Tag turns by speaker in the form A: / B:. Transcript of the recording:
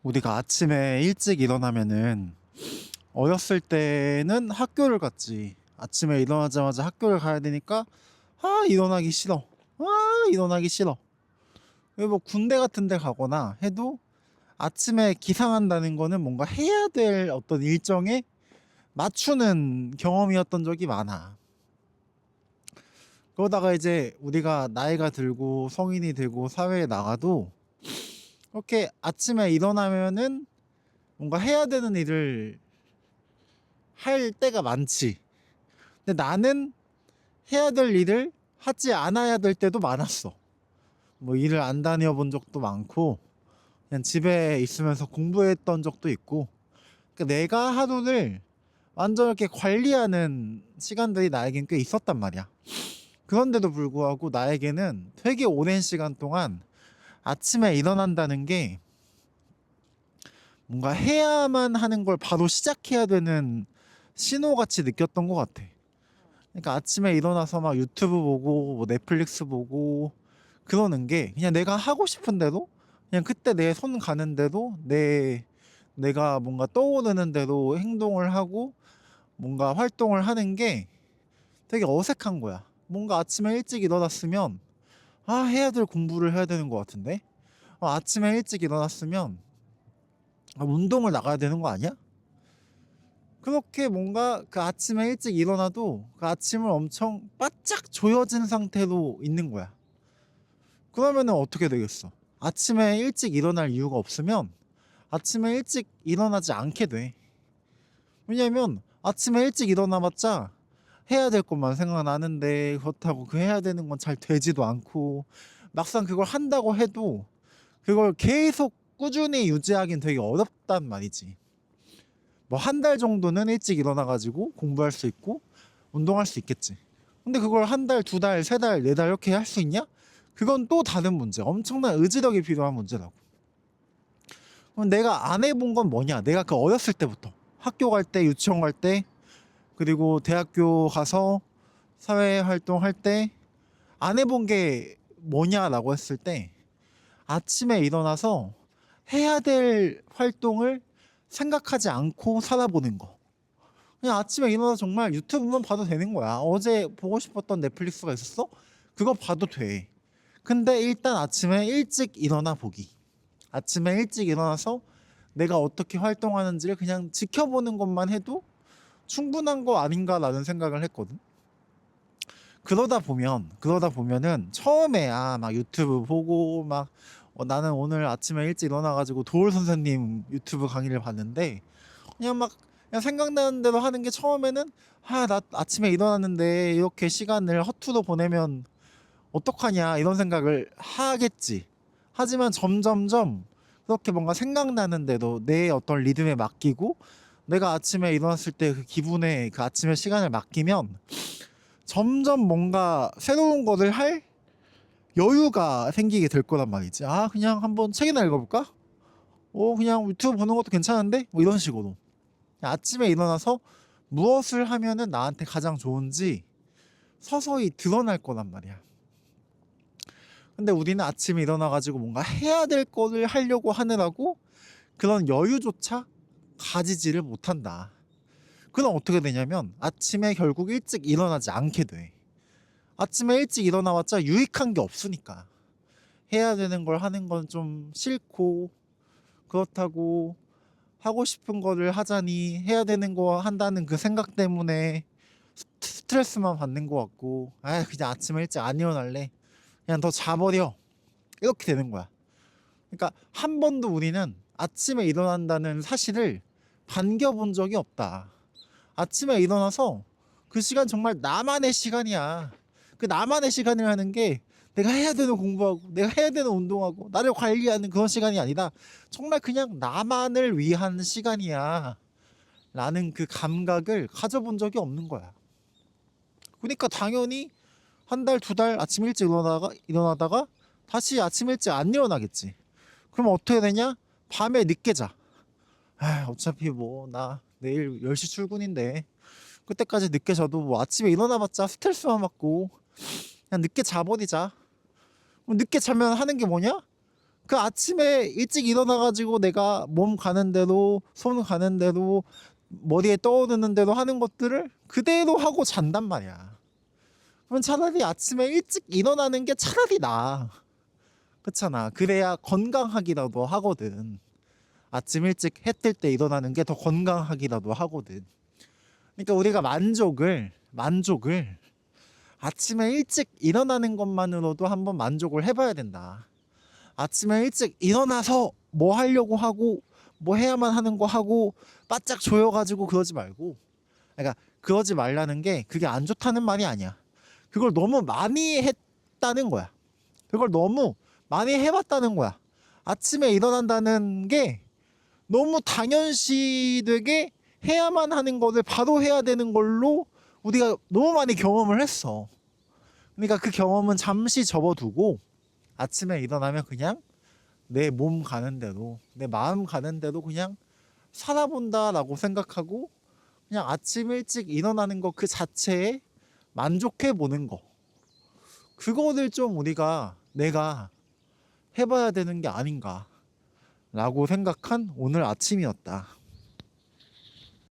A: 우리가 아침에 일찍 일어나면은 어렸을 때는 학교를 갔지. 아침에 일어나자마자 학교를 가야 되니까 일어나기 싫어. 일어나기 싫어. 그리고 뭐 군대 같은 데 가거나 해도 아침에 기상한다는 거는 뭔가 해야 될 어떤 일정에 맞추는 경험이었던 적이 많아. 그러다가 이제 우리가 나이가 들고 성인이 되고 사회에 나가도 그렇게 아침에 일어나면은 뭔가 해야 되는 일을 할 때가 많지. 근데 나는 해야 될 일을 하지 않아야 될 때도 많았어. 뭐 일을 안 다녀 본 적도 많고, 그냥 집에 있으면서 공부했던 적도 있고. 그러니까 내가 하루를 완전 이렇게 관리하는 시간들이 나에겐 꽤 있었단 말이야. 그런데도 불구하고 나에게는 되게 오랜 시간 동안 아침에 일어난다는 게 뭔가 해야만 하는 걸 바로 시작해야 되는 신호같이 느꼈던 것 같아. 그러니까 아침에 일어나서 막 유튜브 보고 뭐 넷플릭스 보고 그러는 게 그냥 내가 하고 싶은 대로 그냥 그때 내 손 가는 대로 내가 뭔가 떠오르는 대로 행동을 하고 뭔가 활동을 하는 게 되게 어색한 거야. 뭔가 아침에 일찍 일어났으면 해야 될 공부를 해야 되는 것 같은데 아침에 일찍 일어났으면 운동을 나가야 되는 거 아니야? 그렇게 뭔가 그 아침에 일찍 일어나도 그 아침을 엄청 바짝 조여진 상태로 있는 거야. 그러면은 어떻게 되겠어? 아침에 일찍 일어날 이유가 없으면 아침에 일찍 일어나지 않게 돼. 왜냐면 아침에 일찍 일어나봤자 해야 될 것만 생각나는데 그렇다고 그 해야 되는 건 잘 되지도 않고 막상 그걸 한다고 해도 그걸 계속 꾸준히 유지하긴 되게 어렵단 말이지. 뭐 한 달 정도는 일찍 일어나가지고 공부할 수 있고 운동할 수 있겠지. 근데 그걸 한 달, 두 달, 세 달, 네 달 이렇게 할 수 있냐? 그건 또 다른 문제. 엄청난 의지력이 필요한 문제라고. 그럼 내가 안 해본 건 뭐냐? 내가 그 어렸을 때부터 학교 갈 때, 유치원 갈 때, 그리고 대학교 가서 사회 활동할 때 안 해본 게 뭐냐라고 했을 때 아침에 일어나서 해야 될 활동을 생각하지 않고 살아보는 거. 그냥 아침에 일어나서 정말 유튜브만 봐도 되는 거야. 어제 보고 싶었던 넷플릭스가 있었어? 그거 봐도 돼. 근데 일단 아침에 일찍 일어나 보기. 아침에 일찍 일어나서 내가 어떻게 활동하는지를 그냥 지켜보는 것만 해도 충분한 거 아닌가라는 생각을 했거든. 그러다 보면은 처음에야 막 유튜브 보고 막 나는 오늘 아침에 일찍 일어나가지고 도울 선생님 유튜브 강의를 봤는데 그냥 막 그냥 생각나는 대로 하는 게 처음에는 나 아침에 일어났는데 이렇게 시간을 허투루 보내면 어떡하냐 이런 생각을 하겠지. 하지만 점점점 그렇게 뭔가 생각나는 대로 내 어떤 리듬에 맡기고 내가 아침에 일어났을 때 그 기분에 그 아침의 시간을 맡기면 점점 뭔가 새로운 것을 할 여유가 생기게 될 거란 말이지. 그냥 한번 책이나 읽어볼까? 그냥 유튜브 보는 것도 괜찮은데? 뭐 이런 식으로. 아침에 일어나서 무엇을 하면은 나한테 가장 좋은지 서서히 드러날 거란 말이야. 근데 우리는 아침에 일어나가지고 뭔가 해야 될 거를 하려고 하느라고 그런 여유조차 가지지를 못한다. 그럼 어떻게 되냐면 아침에 결국 일찍 일어나지 않게 돼. 아침에 일찍 일어나봤자 유익한 게 없으니까. 해야 되는 걸 하는 건 좀 싫고 그렇다고 하고 싶은 거를 하자니 해야 되는 거 한다는 그 생각 때문에 스트레스만 받는 것 같고 그냥 아침에 일찍 안 일어날래. 그냥 더 자버려. 이렇게 되는 거야. 그러니까 한 번도 우리는 아침에 일어난다는 사실을 반겨본 적이 없다. 아침에 일어나서 그 시간 정말 나만의 시간이야. 그 나만의 시간이라는 게 내가 해야 되는 공부하고 내가 해야 되는 운동하고 나를 관리하는 그런 시간이 아니라 정말 그냥 나만을 위한 시간이야. 라는 그 감각을 가져본 적이 없는 거야. 그러니까 당연히 한 달, 두 달 아침 일찍 일어나다가 다시 아침 일찍 안 일어나겠지. 그럼 어떻게 되냐? 밤에 늦게 자. 어차피 뭐 나 내일 10시 출근인데 그때까지 늦게 자도 뭐 아침에 일어나봤자 스트레스만 받고 그냥 늦게 자버리자. 그럼 늦게 자면 하는 게 뭐냐? 그 아침에 일찍 일어나 가지고 내가 몸 가는 대로 손 가는 대로 머리에 떠오르는 대로 하는 것들을 그대로 하고 잔단 말이야. 그럼 차라리 아침에 일찍 일어나는 게 차라리 나아. 그렇잖아. 그래야 건강하기라도 하거든. 아침 일찍 해 뜰 때 일어나는 게 더 건강하기라도 하거든. 그러니까 우리가 만족을 아침에 일찍 일어나는 것만으로도 한번 만족을 해봐야 된다. 아침에 일찍 일어나서 뭐 하려고 하고 뭐 해야만 하는 거 하고 바짝 조여가지고 그러지 말고, 그러니까 그러지 말라는 게 그게 안 좋다는 말이 아니야. 그걸 너무 많이 했다는 거야. 그걸 너무 많이 해봤다는 거야. 아침에 일어난다는 게 너무 당연시되게 해야만 하는 것을 바로 해야 되는 걸로 우리가 너무 많이 경험을 했어. 그러니까 그 경험은 잠시 접어두고 아침에 일어나면 그냥 내 몸 가는 대로 내 마음 가는 대로 그냥 살아본다라고 생각하고 그냥 아침 일찍 일어나는 것 그 자체에 만족해 보는 거, 그거를 좀 우리가 내가 해봐야 되는 게 아닌가라고 생각한 오늘 아침이었다.